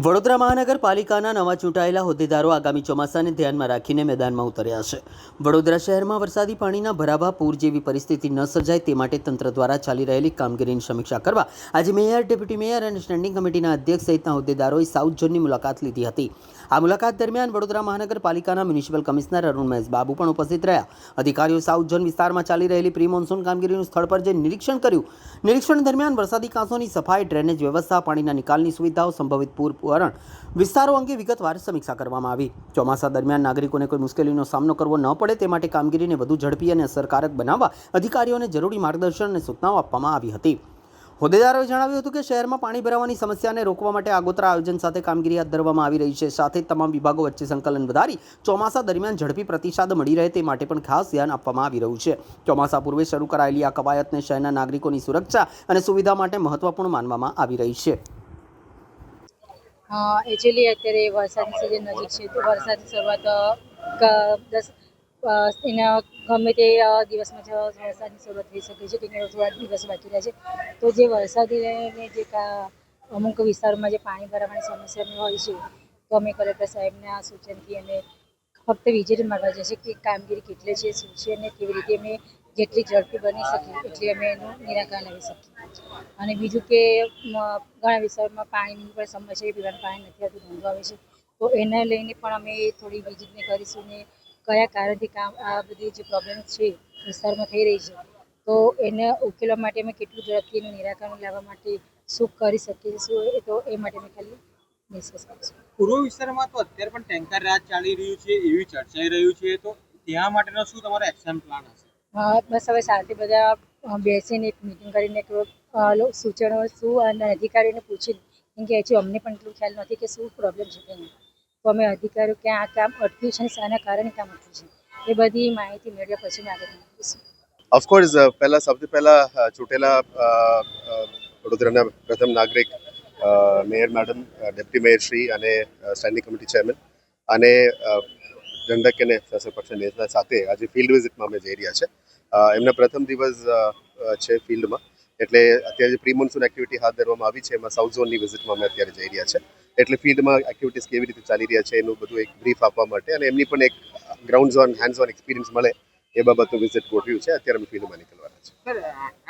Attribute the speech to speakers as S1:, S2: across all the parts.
S1: વડોદરા મહાનગરપાલિકાના નવા ચૂંટાયેલા હોદ્દેદારો આગામી ચોમાસાને ધ્યાનમાં રાખીને મેદાનમાં ઉતર્યા છે. વડોદરા શહેરમાં વરસાદી પાણીના ભરાવા, પૂર જેવી પરિસ્થિતિ ન સર્જાય તે માટે તંત્ર દ્વારા ચાલી રહેલી કામગીરીની સમીક્ષા કરવા આજે મેયર, ડેપ્યુટી મેયર અને સ્ટેન્ડિંગ કમિટીના અધ્યક્ષ સહિતના હોદ્દેદારોએ સાઉથ ઝોનની મુલાકાત લીધી હતી. આ મુલાકાત દરમિયાન વડોદરા મહાનગરપાલિકાના મ્યુનિસિપલ કમિશનર અરુણ મહેશ બાબુ પણ ઉપસ્થિત રહ્યા. અધિકારીઓ સાઉથ ઝોન વિસ્તારમાં ચાલી રહેલી પ્રી મોન્સૂન કામગીરીનું સ્થળ પર જઈ નિરીક્ષણ કર્યું. નિરીક્ષણ દરમિયાન વરસાદી કાંસોની સફાઈ, ડ્રેનેજ વ્યવસ્થા, પાણીના નિકાલની સુવિધાઓ, સંભવિત પૂર વિસ્તારો અંગે વિગતવાર સમીક્ષા કરવામાં આવી. ચોમાસા દરમિયાન નાગરિકોને કોઈ મુશ્કેલીનો સામનો કરવો ન પડે તે માટે કામગીરીને વધુ ઝડપી અને અસરકારક બનાવવા અધિકારીઓને જરૂરી માર્ગદર્શન અને સૂચનાઓ આપવામાં આવી હતી. હોદ્દેદારોએ જણાવ્યું હતું કે શહેરમાં પાણી ભરાવાની સમસ્યાને રોકવા માટે આગોતરા આયોજન સાથે કામગીરી હાથ ધરવામાં આવી રહી છે. સાથે તમામ વિભાગો વચ્ચે સંકલન વધારી ચોમાસા દરમિયાન ઝડપી પ્રતિસાદ મળી રહે તે માટે પણ ખાસ ધ્યાન આપવામાં આવી રહ્યું છે. ચોમાસા પૂર્વે શરૂ કરાયેલી આ કવાયતને શહેરના નાગરિકોની સુરક્ષા અને સુવિધા માટે મહત્વપૂર્ણ માનવામાં આવી રહી છે.
S2: એકચ્યુઅલી અત્યારે વરસાદની સિઝન નજીક છે, તો વરસાદની શરૂઆત એના ગમે તે દિવસમાં વરસાદની શરૂઆત થઈ શકે છે, કે થોડા દિવસ બાકી રહે છે. તો જે વરસાદીને જે અમુક વિસ્તારોમાં જે પાણી ભરાવાની સમસ્યા હોય છે, તો અમે કલેક્ટર સાહેબના સૂચનથી અમે ફક્ત વિઝિટ મારવા જઈએ કે કામગીરી કેટલી છે, શું છે અને કેવી રીતે અમે જેટલી ઝડપી બની શકીએ એટલી અમે એનું નિરાકરણ લાવી શકીએ. અને બીજું કે ઘણા વિસ્તારોમાં પાણીની પણ સમસ્યા છે, પીવાનું પાણી નથી આવતું, ધંધો આવે છે, તો એને લઈને પણ અમે થોડી વિઝિટને કરીશું ને કયા કારણથી આ બધી જે પ્રોબ્લેમ છે વિસ્તારમાં થઈ રહી છે, તો એને ઉકેલવા માટે અમે કેટલું ઝડપથી એનું નિરાકરણ લાવવા માટે શું કરી શકીએ શું, તો એ માટે અમે ખાલી ડિસ્કસ કરીશું.
S3: પૂર્વ વિસ્તારમાં તો અત્યારે પણ ટેન્કર રાજ ચાલી રહ્યું છે એવી ચર્ચાઈ રહ્યું છે, તો ત્યાં માટેનો શું તમારો એક્શન પ્લાન હશે?
S2: બસ હવે સાથે બધા બેસીને એક મિટિંગ કરીને સૂચનો શું અને અધિકારીઓને પૂછીને, કેમ કે હજુ અમને પણ એટલું ખ્યાલ નથી કે શું પ્રોબ્લેમ છે કે નહીં, તો અમે અધિકારીઓ ક્યાં આ કામ અટક્યું છે અને શાના કારણે કામ અટક્યું છે એ બધી માહિતી મેળવ્યા પછી આગળ વધીશું.
S4: ઓફકોર્સ સૌથી પહેલા ચૂંટેલા વડોદરાના પ્રથમ નાગરિક mayor madam, deputy mayor Shri અને સ્ટેન્ડિંગ કમિટી ચેરમેન અને દંડક અને શાસક પક્ષના નેતા સાથે આજે ફિલ્ડ વિઝિટમાં અમે જઈ રહ્યા છે. એમના પ્રથમ દિવસ છે ફિલ્ડમાં, એટલે અત્યારે જે પ્રી મોન્સૂન એક્ટિવિટી હાથ ધરવામાં આવી છે એમાં સાઉથ ઝોનની વિઝિટમાં અમે અત્યારે જઈ રહ્યા છે. એટલે ફિલ્ડમાં એક્ટિવિટીઝ કેવી રીતે ચાલી રહ્યા છે એનું બધું એક બ્રીફ આપવા માટે અને એમની પણ એક ground zone, hands on experience મળે એ બાબતનું વિઝિટ ગોઠવ્યું છે. અત્યારે અમે ફિલ્ડમાં નીકળવાના છે.
S3: સર,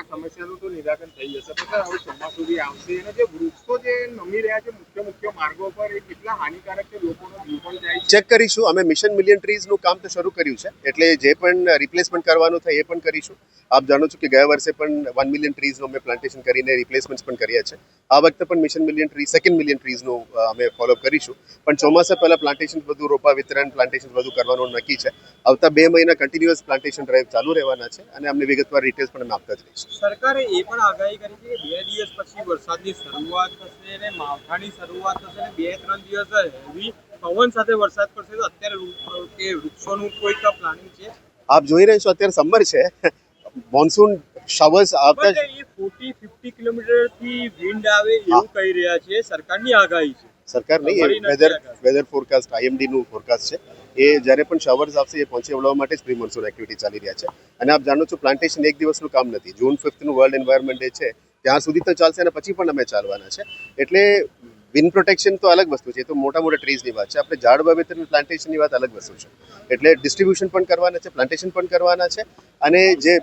S3: આ સમસ્યાનું તો નિરાકરણ થઈ જશે, પણ હવે ચોમાસું બી આવશે અને જે વૃક્ષો જે નમી રહ્યા છે મુખ્ય માર્ગો પર, એ કેટલા હાનિકારક છે, લોકોનો જીવ પણ જાય છે.
S4: ચેક કરીશું. અમે મિશન મિલિયન ટ્રીઝનું કામ તો શરૂ કર્યું છે, એટલે જે પણ રિપ્લેસમેન્ટ કરવાનું થાય એ પણ કરીશું. આપ જાણો છો કે ગયા વર્ષે પણ 1 મિલિયન ટ્રીઝનું અમે પ્લાન્ટેશન કરીને રિપ્લેસમેન્ટ પણ કર્યા છે. આ વખતે પણ mission million tree, second million ટ્રીઝનું અમે ફોલોઅપ કરીશું. પણ ચોમાસા પહેલાં પ્લાન્ટેશન બધું રોપા વિતરણ, પ્લાન્ટેશન બધું કરવાનું નક્કી છે. આવતા 2 મહિના કન્ટિન્યુઅસ પ્લાન્ટેશન ડ્રાઈવ ચાલુ રહેવાના છે અને અમને વિગતવાર ડિટેલ્સ પણ અમે આપતા જ રહીશું.
S3: સરકારે એ પણ આગાહી કરી છે કે 2 દિવસ પછી વરસાદની શરૂઆત થશે અને માવઠાની શરૂઆત થશે અને 2-3 દિવસ હેવી પવન સાથે વરસાદ પડશે. તો અત્યારે કે વૃક્ષોનું કોઈક પ્લાનિંગ છે?
S4: આપ જોઈ રહ્યા છો અત્યારે સમર છે, મોન્સૂન શાવર્સ આવતા
S3: 40-50 કિલોમીટરથી વિન્ડ આવે એવું કહી રહ્યા છે, સરકારની આગાહી છે.
S4: સરકાર નહીં, વેધર ફોરકાસ્ટ, આઈએમડીનું ફોરકાસ્ટ છે. એ જ્યારે પણ શાવર્સ આવશે એ પહોંચી વળવા માટે જ પ્રી મોન્સૂન એક્ટિવિટી ચાલી રહ્યા છે. અને આપ જાણો છો પ્લાન્ટેશન એક દિવસનું કામ નથી. જૂન 5નું વર્લ્ડ એન્વાયરમેન્ટ ડે છે, ત્યાં સુધી તો ચાલશે અને પછી પણ અમે ચાલવાના છે. એટલે વિન્ડ પ્રોટેક્શન તો અલગ વસ્તુ છે, એ તો મોટા ટ્રીઝની વાત છે. આપણે ઝાડ વાવેતર પ્લાન્ટેશનની વાત અલગ વસ્તુ છે. એટલે ડિસ્ટ્રીબ્યુશન પણ કરવાના છે, પ્લાન્ટેશન પણ કરવાના છે અને જે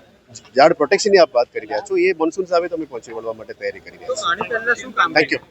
S4: ઝાડ પ્રોટેક્શનની આપ વાત કરી રહ્યા છો એ મોન્સૂન આવે તો અમે પહોંચી વળવા માટે તૈયારી કરી રહ્યા છીએ.
S3: Thank you.